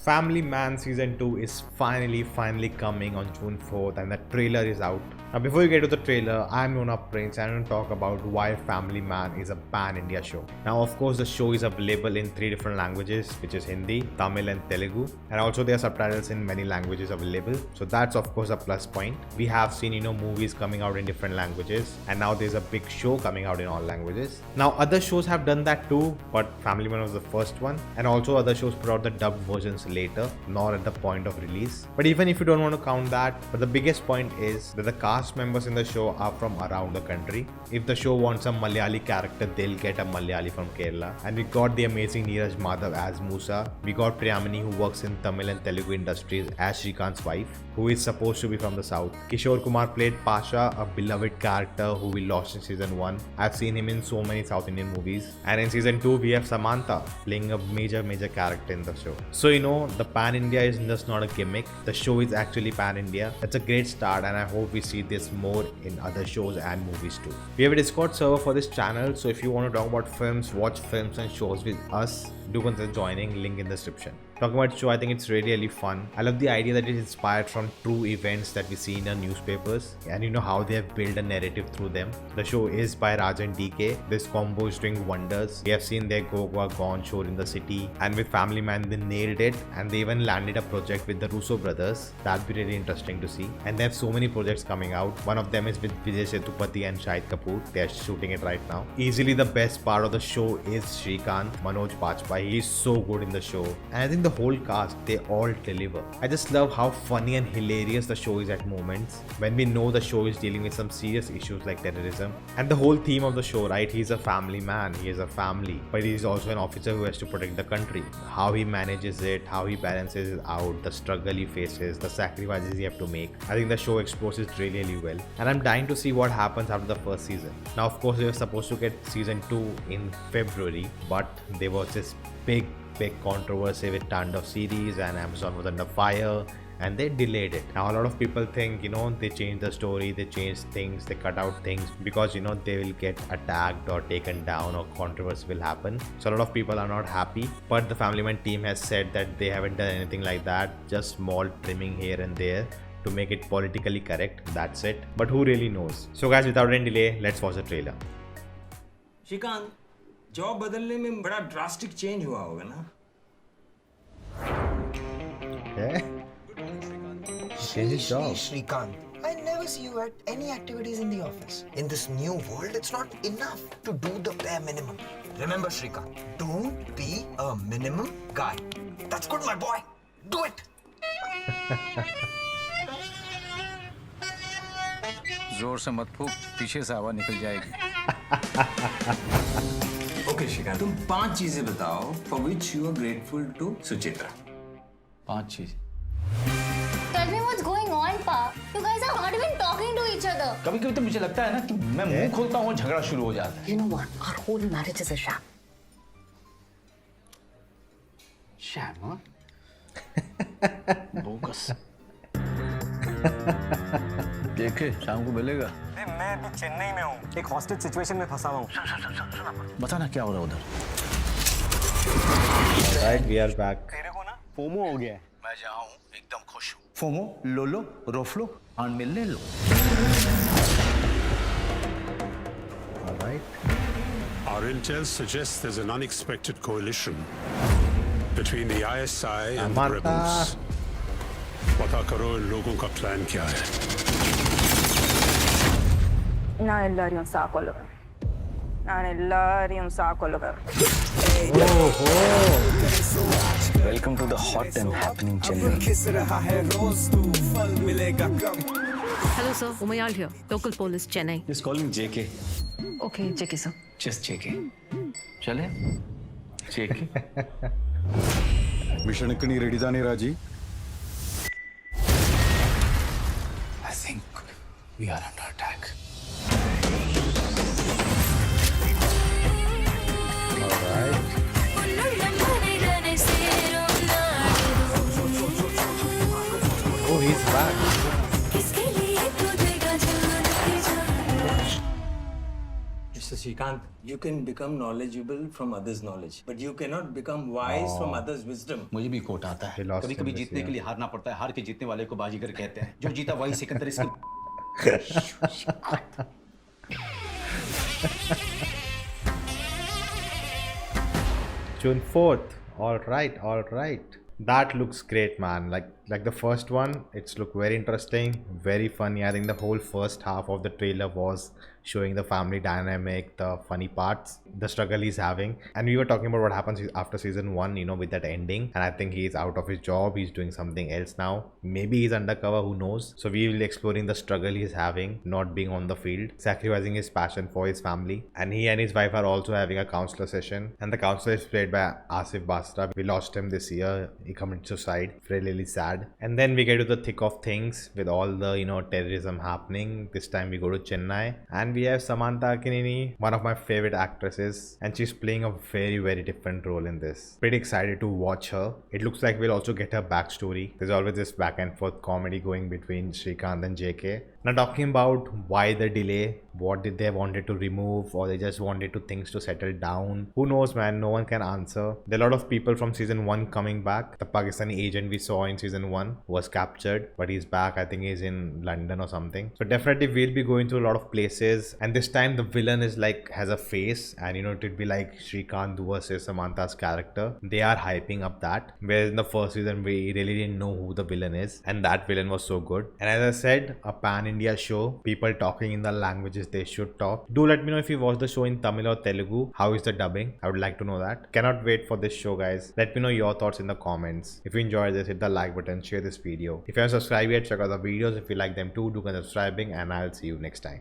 Family Man Season 2 is finally coming on June 4th and the trailer is out. Now before you get to the trailer, I'm Nona Prince and I'm going to talk about why Family Man is a pan-India show. Now of course the show is available in 3 different languages, which is Hindi, Tamil and Telugu, and also there are subtitles in many languages available. So that's of course a plus point. We have seen movies coming out in different languages and now there's a big show coming out in all languages. Now other shows have done that too, but Family Man was the first one, and also other shows put out the dubbed versions later, not at the point of release. But even if you don't want to count that, but the biggest point is that the cast members in the show are from around the country. If the show wants a Malayali character, they'll get a Malayali from Kerala. And we got the amazing Neeraj Madhav as Musa. We got Priyamini, who works in Tamil and Telugu industries, as Shrikant's wife, who is supposed to be from the south. Kishore Kumar played Pasha, a beloved character who we lost in season 1. I've seen him in so many South Indian movies. And in season 2, we have Samantha playing a major character in the show. So the Pan India is just not a gimmick. The show is actually Pan India. That's a great start, and I hope we see this more in other shows and movies too. We have a Discord server for this channel, so if you want to talk about films, watch films and shows with us, do consider joining, link in the description. Talking about the show, I think it's really fun. I love the idea that it's inspired from true events that we see in the newspapers, and how they have built a narrative through them. The show is by Rajan DK. This combo is doing wonders. We have seen their Goa Gone show in the city, and with Family Man they nailed it, and they even landed a project with the Russo brothers. That'd be really interesting to see. And they have so many projects coming out. One of them is with Vijay Sethupathi and Shahid Kapoor. They are shooting it right now. Easily the best part of the show is Shrikant, Manoj Bajpayee. He's so good in the show, and I think the whole cast, they all deliver. I just love how funny and hilarious the show is at moments when we know the show is dealing with some serious issues like terrorism. And the whole theme of the show, right? He's a family man, he has a family, but he's also an officer who has to protect the country. How he manages it, how he balances it out, the struggle he faces, the sacrifices he have to make. I think the show explores it really well, and I'm dying to see what happens after the first season. Now of course we were supposed to get season 2 in February, but there was this big controversy with Tandav series and Amazon was under fire and they delayed it. Now a lot of people think they changed the story, they changed things, they cut out things because they will get attacked or taken down or controversy will happen. So a lot of people are not happy, but the Family Man team has said that they haven't done anything like that, just small trimming here and there to make it politically correct. That's it, but who really knows? So guys, without any delay, let's watch the trailer. Shrikant, job बदलने में बड़ा drastic change हुआ होगा ना? Okay. Change his job. Shrikant, I never see you at any activities in the office. In this new world, it's not enough to do the bare minimum. Remember, Shrikant, don't be a minimum guy. That's good, my boy. Do it. जोर से मत फूक, पीछे से हवा निकल जाएगी। Okay, Shrikant, तुम 5 चीजें बताओ for which you are grateful to Suchitra. 5 चीज। Tell me what's going on, Pa. You guys are not even talking to each other. कभी-कभी तो मुझे लगता है ना कि मैं मुंह खोलता हूँ और झगड़ा शुरू हो जाता है। You know what? Our whole marriage is a sham. Sham, huh? Bogus. देखे, शाम को मिलेगा। मैं अभी चेन्नई में हूँ, एक हॉस्टेज सिचुएशन में फंसा हुआ हूँ। बता ना क्या हो रहा है उधर। Right, we are back. तेरे को ना फोमो हो गया है। मैं जहाँ हूँ एकदम खुश हूँ। फोमो, लोलो, रोफलो, और मिलने लो। All right. Our intel suggests there's an unexpected coalition between the ISI and the Amata. rebels. पता करो इन लोगों का प्लान क्या है? ನಾನೆಲ್ಲರಿಗೂ ಸಾಕೊಳ್ಳುವೆ ನಾನೆಲ್ಲರಿಗೂ ಸಾಕೊಳ್ಳುವೆ Welcome to the hot and happening Chennai. Hello, sir. Umayal here. Local police, Chennai. Just call me JK. Okay, JK, sir. Just JK. चले? JK. Mission इकनी ready जाने राजी I think we are under attack. All right. Oh, he's back. It's the Shrikant, you can become knowledgeable from others' knowledge, but you cannot become wise from others' wisdom. मुझे भी coat आता है He lost कभी him कभी this जीतने year. के लिए हारना पड़ता है हार के जीतने वाले को बाजीगर कहते हैं जो जीता वही सिकंदर इसकी June 4th. All right, all right. That looks great, man. Like the first one, it's looked very interesting, very funny. I think the whole first half of the trailer was showing the family dynamic, the funny parts, the struggle he's having. And we were talking about what happens after season 1, you know, with that ending. And I think he's out of his job. He's doing something else now. Maybe he's undercover, who knows? So we will be exploring the struggle he's having, not being on the field, sacrificing his passion for his family. And he and his wife are also having a counselor session. And the counselor is played by Asif Basra. We lost him this year. He committed suicide. Really sad. And then we get to the thick of things with all the, you know, terrorism happening. This time we go to Chennai. And we have Samantha Akinini, one of my favorite actresses, and she's playing a very different role in this. Pretty excited to watch her. It looks like we'll also get her backstory. There's always this back and forth comedy going between Shrikant and JK. Now talking about why the delay, what did they wanted to remove, or they just wanted to things to settle down. Who knows, man? No one can answer. There are a lot of people from season 1 coming back. The Pakistani agent we saw in season 1 was captured, but he's back. I think he's in London or something. So definitely we'll be going to a lot of places. And this time the villain is like has a face, and you know it would be like Shrikant versus Samantha's character. They are hyping up that. Whereas in the first season we really didn't know who the villain is, and that villain was so good. And as I said, a pan-India show, people talking in the languages they should talk. Do let me know if you watch the show in Tamil or Telugu. How is the dubbing? I would like to know that. Cannot wait for this show, guys. Let me know your thoughts in the comments. If you enjoyed this, hit the like button, share this video. If you haven't subscribed yet, check out the videos. If you like them too, do consider subscribing, and I'll see you next time.